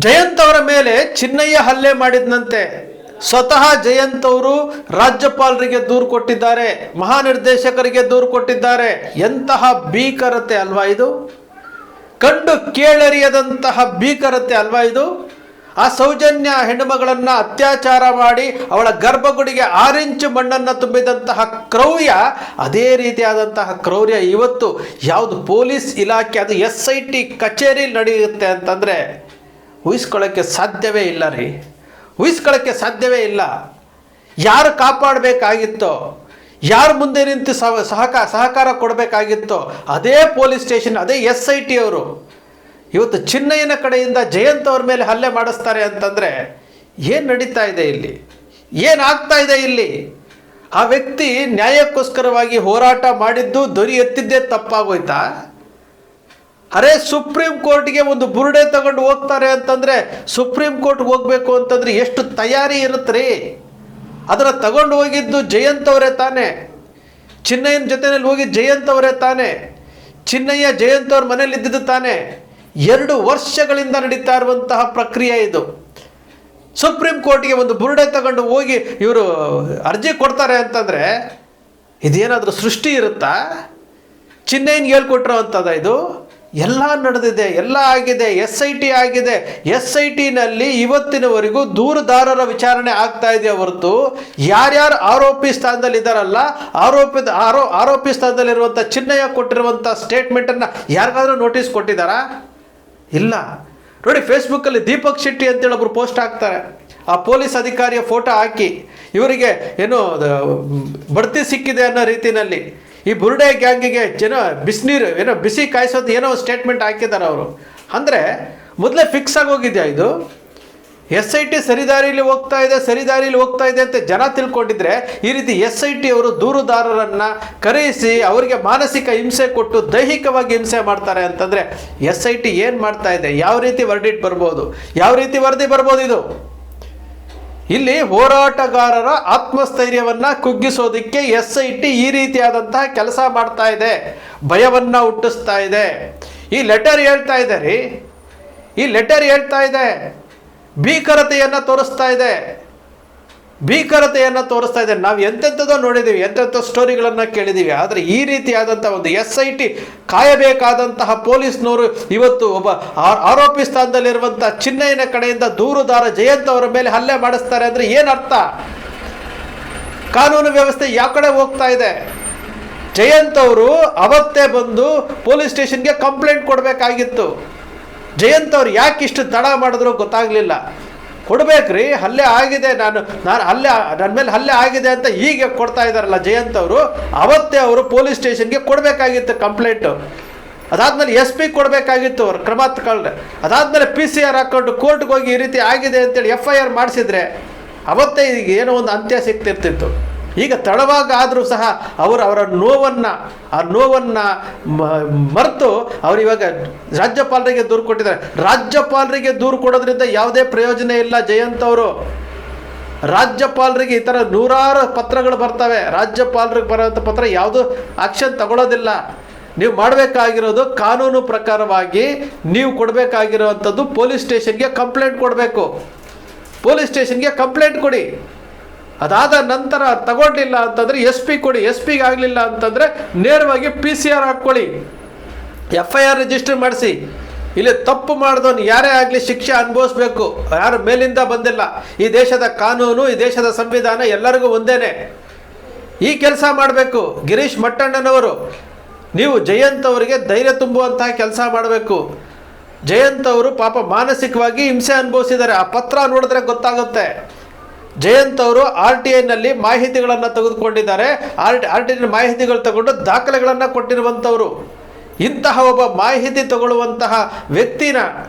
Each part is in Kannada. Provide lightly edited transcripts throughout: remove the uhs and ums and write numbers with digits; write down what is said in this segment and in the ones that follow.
ಜಯಂತ್ ಅವರ ಮೇಲೆ ಚಿನ್ನಯ್ಯ ಹಲ್ಲೆ ಮಾಡಿದಂತೆ ಸ್ವತಃ ಜಯಂತ್ ಅವರು ರಾಜ್ಯಪಾಲರಿಗೆ ದೂರು ಕೊಟ್ಟಿದ್ದಾರೆ, ಮಹಾನಿರ್ದೇಶಕರಿಗೆ ದೂರು ಕೊಟ್ಟಿದ್ದಾರೆ. ಎಂತಹ ಭೀಕರತೆ ಅಲ್ವಾ ಇದು? ಕಂಡು ಕೇಳರಿಯದಂತಹ ಭೀಕರತೆ ಅಲ್ವಾ ಇದು? ಆ ಸೌಜನ್ಯ ಹೆಣ್ಣುಮಗಳನ್ನು ಅತ್ಯಾಚಾರ ಮಾಡಿ ಅವಳ ಗರ್ಭಗುಡಿಗೆ 6 ಇಂಚು ಮಣ್ಣನ್ನು ತುಂಬಿದಂತಹ ಕ್ರೌರ್ಯ, ಅದೇ ರೀತಿಯಾದಂತಹ ಕ್ರೌರ್ಯ ಇವತ್ತು ಯಾವುದು ಪೊಲೀಸ್ ಇಲಾಖೆ, ಅದು SIT ಕಚೇರಿ ನಡೆಯುತ್ತೆ ಅಂತಂದರೆ ಊಹಿಸ್ಕೊಳ್ಳೋಕ್ಕೆ ಸಾಧ್ಯವೇ ಇಲ್ಲ ರೀ, ಊಹಿಸ್ಕೊಳ್ಳೋಕ್ಕೆ ಸಾಧ್ಯವೇ ಇಲ್ಲ. ಯಾರು ಕಾಪಾಡಬೇಕಾಗಿತ್ತೋ, ಯಾರು ಮುಂದೆ ನಿಂತು ಸಹಕಾರ ಕೊಡಬೇಕಾಗಿತ್ತೋ ಅದೇ ಪೊಲೀಸ್ ಸ್ಟೇಷನ್, ಅದೇ SIT ಅವರು ಇವತ್ತು ಚಿನ್ನಯ್ಯನ ಕಡೆಯಿಂದ ಜಯಂತ್ ಅವ್ರ ಮೇಲೆ ಹಲ್ಲೆ ಮಾಡಿಸ್ತಾರೆ ಅಂತಂದರೆ ಏನು ನಡೀತಾ ಇದೆ ಇಲ್ಲಿ? ಏನಾಗ್ತಾ ಇದೆ ಇಲ್ಲಿ? ಆ ವ್ಯಕ್ತಿ ನ್ಯಾಯಕ್ಕೋಸ್ಕರವಾಗಿ ಹೋರಾಟ ಮಾಡಿದ್ದು ಧ್ವನಿ ಎತ್ತಿದ್ದೇ ತಪ್ಪಾಗೋಯ್ತಾ? ಅರೆ ಸುಪ್ರೀಂ ಕೋರ್ಟ್ಗೆ ಒಂದು ಬುರುಡೆ ತಗೊಂಡು ಹೋಗ್ತಾರೆ ಅಂತಂದರೆ, ಸುಪ್ರೀಂ ಕೋರ್ಟ್ಗೆ ಹೋಗಬೇಕು ಅಂತಂದರೆ ಎಷ್ಟು ತಯಾರಿ ಇರುತ್ತೆ ರೀ. ಅದನ್ನು ತಗೊಂಡು ಹೋಗಿದ್ದು ಜಯಂತ್ ಅವರೇ ತಾನೇ, ಚಿನ್ನಯ್ಯನ ಜೊತೆಯಲ್ಲಿ ಹೋಗಿ ಜಯಂತ್ ಅವರೇ ತಾನೇ, ಚಿನ್ನಯ್ಯ ಜಯಂತ್ ಅವ್ರ ಮನೇಲಿ ಇದ್ದಿದ್ದು ತಾನೇ. 2 ವರ್ಷಗಳಿಂದ ನಡೀತಾ ಇರುವಂತಹ ಪ್ರಕ್ರಿಯೆ ಇದು. ಸುಪ್ರೀಂ ಕೋರ್ಟ್ಗೆ ಒಂದು ಬುರುಡೆ ತಗೊಂಡು ಹೋಗಿ ಇವರು ಅರ್ಜಿ ಕೊಡ್ತಾರೆ ಅಂತಂದರೆ ಇದೇನಾದರೂ ಸೃಷ್ಟಿ ಇರುತ್ತಾ? ಚಿನ್ನಯ್ಯನಿಗೆ ಹೇಳ್ಕೊಟ್ರೋ ಅಂತದ ಇದು? ಎಲ್ಲ ನಡೆದಿದೆ, ಎಲ್ಲ ಆಗಿದೆ, SIT ಆಗಿದೆ. SITನಲ್ಲಿ ಇವತ್ತಿನವರೆಗೂ ದೂರುದಾರರ ವಿಚಾರಣೆ ಆಗ್ತಾ ಇದೆಯಾ ಹೊರತು ಯಾರ್ಯಾರು ಆರೋಪಿ ಸ್ಥಾನದಲ್ಲಿ ಇದ್ದಾರಲ್ಲ, ಆರೋಪಿ ಸ್ಥಾನದಲ್ಲಿರುವಂಥ ಚಿನ್ನಯ್ಯ ಕೊಟ್ಟಿರುವಂಥ ಸ್ಟೇಟ್ಮೆಂಟನ್ನು ಯಾರಿಗಾದ್ರೂ ನೋಟಿಸ್ ಕೊಟ್ಟಿದ್ದಾರಾ? ಇಲ್ಲ. ನೋಡಿ, ಫೇಸ್ಬುಕ್ಕಲ್ಲಿ ದೀಪಕ್ ಶೆಟ್ಟಿ ಅಂತೇಳಿ ಒಬ್ಬರು ಪೋಸ್ಟ್ ಹಾಕ್ತಾರೆ. ಆ ಪೊಲೀಸ್ ಅಧಿಕಾರಿಯ ಫೋಟೋ ಹಾಕಿ ಇವರಿಗೆ ಏನೋ ಬಡ್ತಿ ಸಿಕ್ಕಿದೆ ಅನ್ನೋ ರೀತಿಯಲ್ಲಿ ಈ ಬುರುಡೆ ಗ್ಯಾಂಗಿಗೆ ಬಿಸಿನೀರು ಬಿಸಿ ಕಾಯಿಸೋದು ಏನೋ ಸ್ಟೇಟ್ಮೆಂಟ್ ಹಾಕಿದ್ದಾರೆ ಅವರು. ಅಂದರೆ ಮೊದಲೇ ಫಿಕ್ಸ್ ಆಗೋಗಿದೆಯಾ ಇದು? SIT ಸರಿದಾರಿಯಲ್ಲಿ ಹೋಗ್ತಾ ಇದೆ ಅಂತ ಜನ ತಿಳ್ಕೊಂಡಿದ್ರೆ ಈ ರೀತಿ SIT ಅವರು ದೂರುದಾರರನ್ನು ಕರೆಯಿಸಿ ಅವರಿಗೆ ಮಾನಸಿಕ ಹಿಂಸೆ ಕೊಟ್ಟು ದೈಹಿಕವಾಗಿ ಹಿಂಸೆ ಮಾಡ್ತಾರೆ ಅಂತಂದರೆ SIT ಏನು ಮಾಡ್ತಾ ಇದೆ? ಯಾವ ರೀತಿ ವರ್ಡಿಟ್ ಬರ್ಬೋದು, ಯಾವ ರೀತಿ ವರದಿ ಬರ್ಬೋದು ಇದು? ಇಲ್ಲಿ ಹೋರಾಟಗಾರರ ಆತ್ಮಸ್ಥೈರ್ಯವನ್ನು ಕುಗ್ಗಿಸೋದಕ್ಕೆ SIT ಈ ರೀತಿಯಾದಂತಹ ಕೆಲಸ ಮಾಡ್ತಾ ಇದೆ, ಭಯವನ್ನು ಹುಟ್ಟಿಸ್ತಾ ಇದೆ. ಈ ಲೆಟರ್ ಹೇಳ್ತಾ ಇದೆ ರೀ, ಈ ಲೆಟರ್ ಹೇಳ್ತಾ ಇದೆ, ಭೀಕರತೆಯನ್ನು ತೋರಿಸ್ತಾ ಇದೆ, ಭೀಕರತೆಯನ್ನು ತೋರಿಸ್ತಾ ಇದೆ. ನಾವು ಎಂತೆಂಥದ್ದೋ ನೋಡಿದ್ದೀವಿ, ಎಂತೆಂಥ ಸ್ಟೋರಿಗಳನ್ನು ಕೇಳಿದ್ದೀವಿ. ಆದರೆ ಈ ರೀತಿಯಾದಂಥ ಒಂದು SIT ಕಾಯಬೇಕಾದಂತಹ ಪೊಲೀಸ್ನವರು ಇವತ್ತು ಒಬ್ಬ ಆರೋಪಿ ಸ್ಥಾನದಲ್ಲಿರುವಂಥ ಚಿನ್ನಯ್ಯನ ಕಡೆಯಿಂದ ದೂರುದಾರ ಜಯಂತ್ ಅವರ ಮೇಲೆ ಹಲ್ಲೆ ಮಾಡಿಸ್ತಾರೆ ಅಂದರೆ ಏನರ್ಥ? ಕಾನೂನು ವ್ಯವಸ್ಥೆ ಯಾವ ಕಡೆ ಹೋಗ್ತಾ ಇದೆ? ಜಯಂತ್ ಅವರು ಅವತ್ತೇ ಬಂದು ಪೊಲೀಸ್ ಸ್ಟೇಷನ್ಗೆ ಕಂಪ್ಲೇಂಟ್ ಕೊಡಬೇಕಾಗಿತ್ತು. ಜಯಂತ್ ಅವ್ರು ಯಾಕೆ ಇಷ್ಟು ತಡ ಮಾಡಿದ್ರು ಗೊತ್ತಾಗಲಿಲ್ಲ. ಕೊಡಬೇಕ್ರಿ, ಹಲ್ಲೆ ಆಗಿದೆ, ನನ್ನ ಮೇಲೆ ಹಲ್ಲೆ ಆಗಿದೆ ಅಂತ ಹೀಗೆ ಕೊಡ್ತಾ ಇದ್ದಾರಲ್ಲ ಜಯಂತ್ ಅವರು. ಅವತ್ತೇ ಅವರು ಪೊಲೀಸ್ ಸ್ಟೇಷನ್ಗೆ ಕೊಡಬೇಕಾಗಿತ್ತು ಕಂಪ್ಲೇಂಟು. ಅದಾದಮೇಲೆ SP ಕೊಡಬೇಕಾಗಿತ್ತು ಅವ್ರು ಕ್ರಮ ತಗೊಂಡ್ರೆ. ಅದಾದಮೇಲೆ PCR ಹಾಕ್ಕೊಂಡು ಕೋರ್ಟ್ಗೆ ಹೋಗಿ ಈ ರೀತಿ ಆಗಿದೆ ಅಂತೇಳಿ FIR ಮಾಡಿಸಿದ್ರೆ ಅವತ್ತೇ ಈಗ ಏನೋ ಒಂದು ಅಂತ್ಯ ಸಿಗ್ತಿರ್ತಿತ್ತು. ಈಗ ತಡವಾಗಿ ಆದರೂ ಸಹ ಅವರ ನೋವನ್ನು ಮರೆತು ಅವರು ಇವಾಗ ರಾಜ್ಯಪಾಲರಿಗೆ ದೂರು ಕೊಟ್ಟಿದ್ದಾರೆ. ರಾಜ್ಯಪಾಲರಿಗೆ ದೂರು ಕೊಡೋದ್ರಿಂದ ಯಾವುದೇ ಪ್ರಯೋಜನ ಇಲ್ಲ. ಜಯಂತ್ ಅವರು ರಾಜ್ಯಪಾಲರಿಗೆ ಈ ಥರ 100 ಪತ್ರಗಳು ಬರ್ತವೆ, ರಾಜ್ಯಪಾಲರಿಗೆ ಬರೋಂಥ ಪತ್ರ ಯಾವುದು ಆಕ್ಷನ್ ತಗೊಳ್ಳೋದಿಲ್ಲ. ನೀವು ಮಾಡಬೇಕಾಗಿರೋದು ಕಾನೂನು ಪ್ರಕಾರವಾಗಿ ನೀವು ಕೊಡಬೇಕಾಗಿರೋವಂಥದ್ದು ಪೊಲೀಸ್ ಸ್ಟೇಷನ್ಗೆ ಕಂಪ್ಲೇಂಟ್ ಕೊಡಬೇಕು. ಪೊಲೀಸ್ ಸ್ಟೇಷನ್ಗೆ ಕಂಪ್ಲೇಂಟ್ ಕೊಡಿ. ಅದಾದ ನಂತರ ತಗೊಂಡಿಲ್ಲ ಅಂತಂದರೆ SP ಕೊಡಿ. SPಗೆ ಆಗಲಿಲ್ಲ ಅಂತಂದರೆ ನೇರವಾಗಿ PCR ಹಾಕ್ಕೊಳ್ಳಿ, FIR ರಿಜಿಸ್ಟರ್ ಮಾಡಿಸಿ. ಇಲ್ಲಿ ತಪ್ಪು ಮಾಡಿದವನು ಯಾರೇ ಆಗಲಿ ಶಿಕ್ಷೆ ಅನುಭವಿಸ್ಬೇಕು, ಯಾರು ಮೇಲಿಂದ ಬಂದಿಲ್ಲ. ಈ ದೇಶದ ಕಾನೂನು, ಈ ದೇಶದ ಸಂವಿಧಾನ ಎಲ್ಲರಿಗೂ ಒಂದೇನೆ. ಈ ಕೆಲಸ ಮಾಡಬೇಕು. ಗಿರೀಶ್ ಮಟ್ಟಣ್ಣನವರು, ನೀವು ಜಯಂತ್ ಅವರಿಗೆ ಧೈರ್ಯ ತುಂಬುವಂತಹ ಕೆಲಸ ಮಾಡಬೇಕು. ಜಯಂತ್ ಅವರು ಪಾಪ ಮಾನಸಿಕವಾಗಿ ಹಿಂಸೆ ಅನುಭವಿಸಿದ್ದಾರೆ. ಆ ಪತ್ರ ನೋಡಿದ್ರೆ ಗೊತ್ತಾಗುತ್ತೆ. ಜಯಂತ್ ಅವರು RTIನಲ್ಲಿ ಮಾಹಿತಿಗಳನ್ನು ತೆಗೆದುಕೊಂಡಿದ್ದಾರೆ. RTI ಮಾಹಿತಿಗಳು ತಗೊಂಡು ದಾಖಲೆಗಳನ್ನು ಕೊಟ್ಟಿರುವಂಥವರು. ಇಂತಹ ಒಬ್ಬ ಮಾಹಿತಿ ತಗೊಳ್ಳುವಂತಹ ವ್ಯಕ್ತಿನ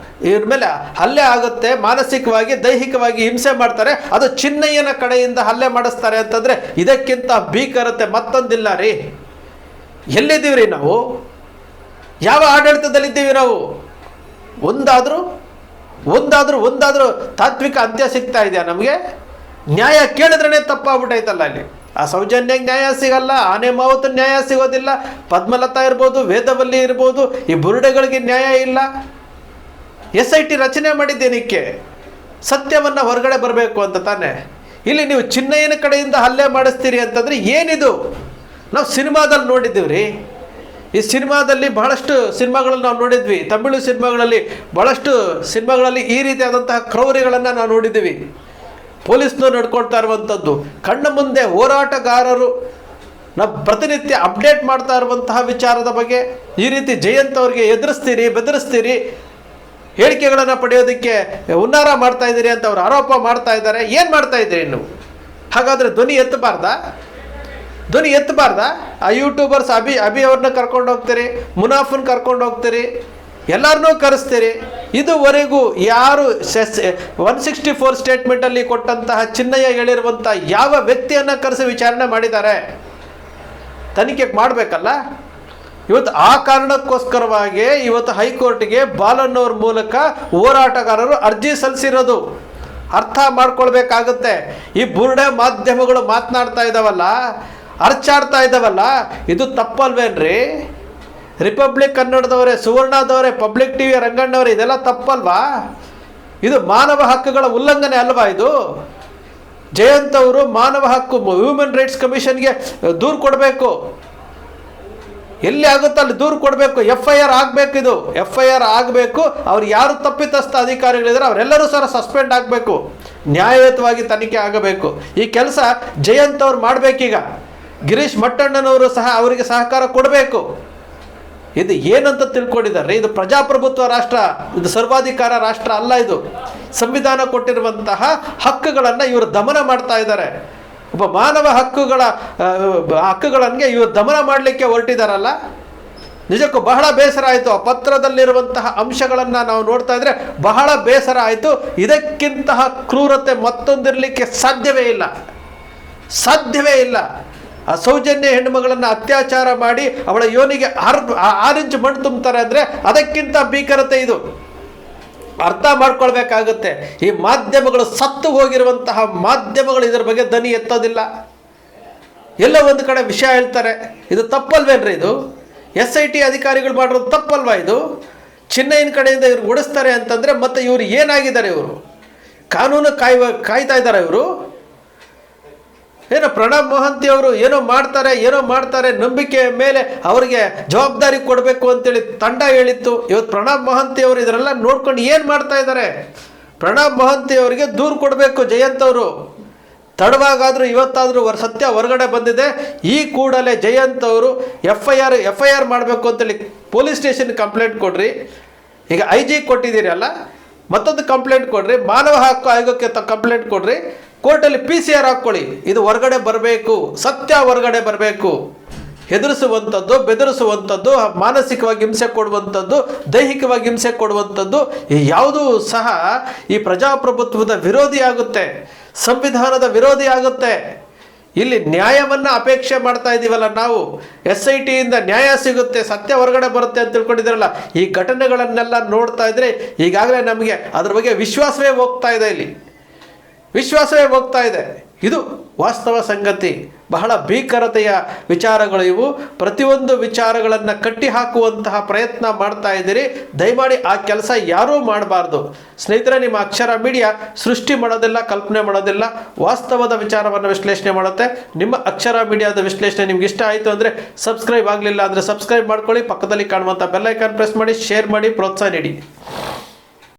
ಇವ್ರ ಮೇಲೆ ಹಲ್ಲೆ ಆಗುತ್ತೆ, ಮಾನಸಿಕವಾಗಿ ದೈಹಿಕವಾಗಿ ಹಿಂಸೆ ಮಾಡ್ತಾರೆ, ಅದು ಚಿನ್ನಯ್ಯನ ಕಡೆಯಿಂದ ಹಲ್ಲೆ ಮಾಡಿಸ್ತಾರೆ ಅಂತಂದರೆ ಇದಕ್ಕಿಂತ ಭೀಕರತೆ ಮತ್ತೊಂದಿಲ್ಲ ರೀ. ಎಲ್ಲಿದ್ದೀವಿ ರೀ ನಾವು? ಯಾವ ಆಡಳಿತದಲ್ಲಿದ್ದೀವಿ ನಾವು? ಒಂದಾದರೂ ತಾತ್ವಿಕ ಅಂತ್ಯ ಸಿಗ್ತಾ ಇದೆಯಾ ನಮಗೆ? ನ್ಯಾಯ ಕೇಳಿದ್ರೇ ತಪ್ಪಾಗ್ಬಿಟ್ಟೈತಲ್ಲ. ಅಲ್ಲಿ ಆ ಸೌಜನ್ಯಕ್ಕೆ ನ್ಯಾಯ ಸಿಗಲ್ಲ, ಆನೆ ಮಾವತ್ತು ನ್ಯಾಯ ಸಿಗೋದಿಲ್ಲ, ಪದ್ಮಲತಾ ಇರ್ಬೋದು, ವೇದವಲ್ಲಿ ಇರ್ಬೋದು, ಈ ಬುರುಡೆಗಳಿಗೆ ನ್ಯಾಯ ಇಲ್ಲ. SIT ರಚನೆ ಮಾಡಿದ್ದೇನಕ್ಕೆ? ಸತ್ಯವನ್ನು ಹೊರಗಡೆ ಬರಬೇಕು ಅಂತ ತಾನೆ. ಇಲ್ಲಿ ನೀವು ಚಿನ್ನಯ್ಯನ ಕಡೆಯಿಂದ ಹಲ್ಲೆ ಮಾಡಿಸ್ತೀರಿ ಅಂತಂದರೆ ಏನಿದು? ನಾವು ಸಿನಿಮಾದಲ್ಲಿ ನೋಡಿದ್ದೀವಿ ರೀ. ಈ ಸಿನಿಮಾದಲ್ಲಿ ಬಹಳಷ್ಟು ಸಿನಿಮಾಗಳನ್ನು ನಾವು ನೋಡಿದ್ವಿ. ತಮಿಳು ಸಿನಿಮಾಗಳಲ್ಲಿ ಬಹಳಷ್ಟು ಸಿನಿಮಾಗಳಲ್ಲಿ ಈ ರೀತಿಯಾದಂತಹ ಕ್ರೌರ್ಯಗಳನ್ನು ನಾವು ನೋಡಿದ್ದೀವಿ. ಪೊಲೀಸ್ನವ್ರು ನಡ್ಕೊಳ್ತಾ ಇರುವಂಥದ್ದು ಕಣ್ಣ ಮುಂದೆ ಹೋರಾಟಗಾರರು ನಾವು ಪ್ರತಿನಿತ್ಯ ಅಪ್ಡೇಟ್ ಮಾಡ್ತಾ ಇರುವಂತಹ ವಿಚಾರದ ಬಗ್ಗೆ ಈ ರೀತಿ ಜಯಂತ್ ಅವ್ರಿಗೆ ಎದುರಿಸ್ತೀರಿ, ಬೆದರಿಸ್ತೀರಿ, ಹೇಳಿಕೆಗಳನ್ನು ಪಡೆಯೋದಕ್ಕೆ ಹುನ್ನಾರ ಮಾಡ್ತಾ ಇದ್ದೀರಿ ಅಂತ ಅವರು ಆರೋಪ ಮಾಡ್ತಾ ಇದ್ದಾರೆ. ಏನು ಮಾಡ್ತಾ ಇದ್ದೀರಿ ನೀವು? ಹಾಗಾದರೆ ಧ್ವನಿ ಎತ್ತಬಾರ್ದಾ? ಆ ಯೂಟ್ಯೂಬರ್ಸ್ ಅಭಿ ಅವ್ರನ್ನ ಕರ್ಕೊಂಡು ಹೋಗ್ತೀರಿ, ಮುನಾಫನ್ ಕರ್ಕೊಂಡು ಹೋಗ್ತೀರಿ, ಎಲ್ಲರನ್ನೂ ಕರೆಸ್ತೀರಿ. ಇದುವರೆಗೂ ಯಾರು 164 ಸ್ಟೇಟ್ಮೆಂಟಲ್ಲಿ ಕೊಟ್ಟಂತಹ ಚಿನ್ನಯ್ಯ ಹೇಳಿರುವಂಥ ಯಾವ ವ್ಯಕ್ತಿಯನ್ನು ಕರೆಸಿ ವಿಚಾರಣೆ ಮಾಡಿದ್ದಾರೆ? ತನಿಖೆ ಮಾಡಬೇಕಲ್ಲ. ಇವತ್ತು ಆ ಕಾರಣಕ್ಕೋಸ್ಕರವಾಗಿ ಇವತ್ತು ಹೈಕೋರ್ಟ್ಗೆ ಬಾಲನ್ನವ್ರ ಮೂಲಕ ಹೋರಾಟಗಾರರು ಅರ್ಜಿ ಸಲ್ಲಿಸಿರೋದು. ಅರ್ಥ ಮಾಡ್ಕೊಳ್ಬೇಕಾಗುತ್ತೆ. ಈ ಬುರುಡೆ ಮಾಧ್ಯಮಗಳು ಮಾತನಾಡ್ತಾ ಇದ್ದಾವಲ್ಲ, ಅರ್ಚಾಡ್ತಾ ಇದ್ದಾವಲ್ಲ, ಇದು ತಪ್ಪಲ್ವೇನ್ರಿ? ರಿಪಬ್ಲಿಕ್ ಕನ್ನಡದವರೇ, ಸುವರ್ಣದವರೇ, ಪಬ್ಲಿಕ್ TV ರಂಗಣ್ಣವರೇ, ಇದೆಲ್ಲ ತಪ್ಪಲ್ವಾ? ಇದು ಮಾನವ ಹಕ್ಕುಗಳ ಉಲ್ಲಂಘನೆ ಅಲ್ವಾ ಇದು? ಜಯಂತ್ ಅವರು ಮಾನವ ಹಕ್ಕು ಹ್ಯೂಮನ್ ರೈಟ್ಸ್ ಕಮಿಷನ್ಗೆ ದೂರು ಕೊಡಬೇಕು. ಎಲ್ಲಿ ಆಗುತ್ತೋ ಅಲ್ಲಿ ದೂರು ಕೊಡಬೇಕು. FIR ಆಗಬೇಕು. ಇದು FIR ಆಗಬೇಕು. ಅವ್ರು ಯಾರು ತಪ್ಪಿತಸ್ಥ ಅಧಿಕಾರಿಗಳಿದ್ದಾರೆ ಅವರೆಲ್ಲರೂ ಸಸ್ಪೆಂಡ್ ಆಗಬೇಕು. ನ್ಯಾಯಯುತವಾಗಿ ತನಿಖೆ ಆಗಬೇಕು. ಈ ಕೆಲಸ ಜಯಂತ್ ಅವ್ರು ಮಾಡಬೇಕೀಗ. ಗಿರೀಶ್ ಮಟ್ಟಣ್ಣನವರು ಸಹ ಅವರಿಗೆ ಸಹಕಾರ ಕೊಡಬೇಕು. ಇದು ಏನಂತ ತಿಳ್ಕೊಂಡಿದ್ದಾರೆ? ಇದು ಪ್ರಜಾಪ್ರಭುತ್ವ ರಾಷ್ಟ್ರ, ಇದು ಸರ್ವಾಧಿಕಾರ ರಾಷ್ಟ್ರ ಅಲ್ಲ. ಇದು ಸಂವಿಧಾನ ಕೊಟ್ಟಿರುವಂತಹ ಹಕ್ಕುಗಳನ್ನು ಇವರು ದಮನ ಮಾಡ್ತಾ ಇದ್ದಾರೆ. ಒಬ್ಬ ಮಾನವ ಹಕ್ಕುಗಳನ್ನು ಇವರು ದಮನ ಮಾಡಲಿಕ್ಕೆ ಹೊರಟಿದ್ದಾರಲ್ಲ. ನಿಜಕ್ಕೂ ಬಹಳ ಬೇಸರ ಆಯಿತು. ಆ ಪತ್ರದಲ್ಲಿರುವಂತಹ ಅಂಶಗಳನ್ನು ನಾವು ನೋಡ್ತಾ ಇದ್ರೆ ಬಹಳ ಬೇಸರ ಆಯಿತು. ಇದಕ್ಕಿಂತಹ ಕ್ರೂರತೆ ಮತ್ತೊಂದಿರಲಿಕ್ಕೆ ಸಾಧ್ಯವೇ ಇಲ್ಲ. ಆ ಸೌಜನ್ಯ ಹೆಣ್ಣುಮಗಳನ್ನು ಅತ್ಯಾಚಾರ ಮಾಡಿ ಅವಳ ಯೋನಿಗೆ 6 ಇಂಚು ಮಣ್ಣು ತುಂಬ್ತಾರೆ ಅಂದರೆ ಅದಕ್ಕಿಂತ ಭೀಕರತೆ ಇದು. ಅರ್ಥ ಮಾಡ್ಕೊಳ್ಬೇಕಾಗುತ್ತೆ. ಈ ಮಾಧ್ಯಮಗಳು, ಸತ್ತು ಹೋಗಿರುವಂತಹ ಮಾಧ್ಯಮಗಳು ಇದರ ಬಗ್ಗೆ ಧ್ವನಿ ಎತ್ತೋದಿಲ್ಲ. ಎಲ್ಲ ಒಂದು ಕಡೆ ವಿಷಯ ಹೇಳ್ತಾರೆ. ಇದು ತಪ್ಪಲ್ವೇನ್ರಿ? ಇದು SIT ಅಧಿಕಾರಿಗಳು ಮಾಡಿರೋದು ತಪ್ಪಲ್ವಾ? ಇದು ಚಿನ್ನಯ್ಯನ ಕಡೆಯಿಂದ ಇವ್ರು ಓಡಿಸ್ತಾರೆ ಅಂತಂದರೆ ಮತ್ತೆ ಇವರು ಏನಾಗಿದ್ದಾರೆ? ಇವರು ಕಾನೂನು ಕಾಯ್ತಾ ಇದ್ದಾರೆ. ಇವರು ಏನೋ ಪ್ರಣಬ್ ಮೊಹಂತಿ ಅವರು ಏನೋ ಮಾಡ್ತಾರೆ ನಂಬಿಕೆಯ ಮೇಲೆ ಅವರಿಗೆ ಜವಾಬ್ದಾರಿ ಕೊಡಬೇಕು ಅಂತೇಳಿ ತಂಡ ಹೇಳಿತ್ತು. ಇವತ್ತು ಪ್ರಣಬ್ ಮೊಹಂತಿ ಅವರು ಇದರೆಲ್ಲ ನೋಡ್ಕೊಂಡು ಏನು ಮಾಡ್ತಾ ಇದ್ದಾರೆ? ಪ್ರಣಬ್ ಮೊಹಂತಿ ಅವರಿಗೆ ದೂರು ಕೊಡಬೇಕು ಜಯಂತ್ ಅವರು. ತಡವಾಗಾದರೂ ಇವತ್ತಾದರೂ ಸತ್ಯ ಹೊರಗಡೆ ಬಂದಿದೆ. ಈ ಕೂಡಲೇ ಜಯಂತ್ ಅವರು FIR ಮಾಡಬೇಕು ಅಂತೇಳಿ ಪೊಲೀಸ್ ಸ್ಟೇಷನ್ ಕಂಪ್ಲೇಂಟ್ ಕೊಡ್ರಿ. ಈಗ IG ಕೊಟ್ಟಿದ್ದೀರಿ ಅಲ್ಲ, ಮತ್ತೊಂದು ಕಂಪ್ಲೇಂಟ್ ಕೊಡ್ರಿ. ಮಾನವ ಹಕ್ಕು ಆಯೋಗಕ್ಕೆ ಕಂಪ್ಲೇಂಟ್ ಕೊಡ್ರಿ. ಕೋರ್ಟಲ್ಲಿ PCR ಹಾಕ್ಕೊಳ್ಳಿ. ಇದು ಹೊರಗಡೆ ಬರಬೇಕು, ಸತ್ಯ ಹೊರಗಡೆ ಬರಬೇಕು. ಹೆದರಿಸುವಂಥದ್ದು, ಬೆದರಿಸುವಂಥದ್ದು, ಮಾನಸಿಕವಾಗಿ ಹಿಂಸೆ ಕೊಡುವಂಥದ್ದು, ದೈಹಿಕವಾಗಿ ಹಿಂಸೆ ಕೊಡುವಂಥದ್ದು ಯಾವುದೂ ಸಹ ಈ ಪ್ರಜಾಪ್ರಭುತ್ವದ ವಿರೋಧಿ ಆಗುತ್ತೆ, ಸಂವಿಧಾನದ ವಿರೋಧಿ ಆಗುತ್ತೆ. ಇಲ್ಲಿ ನ್ಯಾಯವನ್ನು ಅಪೇಕ್ಷೆ ಮಾಡ್ತಾ ಇದ್ದೀವಲ್ಲ ನಾವು. SITಯಿಂದ ನ್ಯಾಯ ಸಿಗುತ್ತೆ, ಸತ್ಯ ಹೊರಗಡೆ ಬರುತ್ತೆ ಅಂತ ತಿಳ್ಕೊಂಡಿದ್ದೀರಲ್ಲ. ಈ ಘಟನೆಗಳನ್ನೆಲ್ಲ ನೋಡ್ತಾ ಇದ್ರೆ ಈಗಾಗಲೇ ನಮಗೆ ಅದ್ರ ಬಗ್ಗೆ ವಿಶ್ವಾಸವೇ ಹೋಗ್ತಾ ಇದೆ. ಇದು ವಾಸ್ತವ ಸಂಗತಿ. ಬಹಳ ಭೀಕರತೆಯ ವಿಚಾರಗಳು ಇವು. ಪ್ರತಿಯೊಂದು ವಿಚಾರಗಳನ್ನು ಕಟ್ಟಿ ಹಾಕುವಂತಹ ಪ್ರಯತ್ನ ಮಾಡ್ತಾ ಇದ್ದೀರಿ. ದಯಮಾಡಿ ಆ ಕೆಲಸ ಯಾರೂ ಮಾಡಬಾರ್ದು ಸ್ನೇಹಿತರೆ. ನಿಮ್ಮ ಅಕ್ಷರ ಮೀಡಿಯಾ ಸೃಷ್ಟಿ ಮಾಡೋದಿಲ್ಲ, ಕಲ್ಪನೆ ಮಾಡೋದಿಲ್ಲ, ವಾಸ್ತವದ ವಿಚಾರವನ್ನು ವಿಶ್ಲೇಷಣೆ ಮಾಡುತ್ತೆ. ನಿಮ್ಮ ಅಕ್ಷರ ಮೀಡಿಯಾದ ವಿಶ್ಲೇಷಣೆ ನಿಮ್ಗೆ ಇಷ್ಟ ಆಯಿತು ಅಂದರೆ ಸಬ್ಸ್ಕ್ರೈಬ್ ಆಗಲಿಲ್ಲ ಅಂದರೆ ಸಬ್ಸ್ಕ್ರೈಬ್ ಮಾಡ್ಕೊಳ್ಳಿ. ಪಕ್ಕದಲ್ಲಿ ಕಾಣುವಂಥ ಬೆಲ್ ಐಕಾನ್ ಪ್ರೆಸ್ ಮಾಡಿ, ಶೇರ್ ಮಾಡಿ, ಪ್ರೋತ್ಸಾಹ ನೀಡಿ.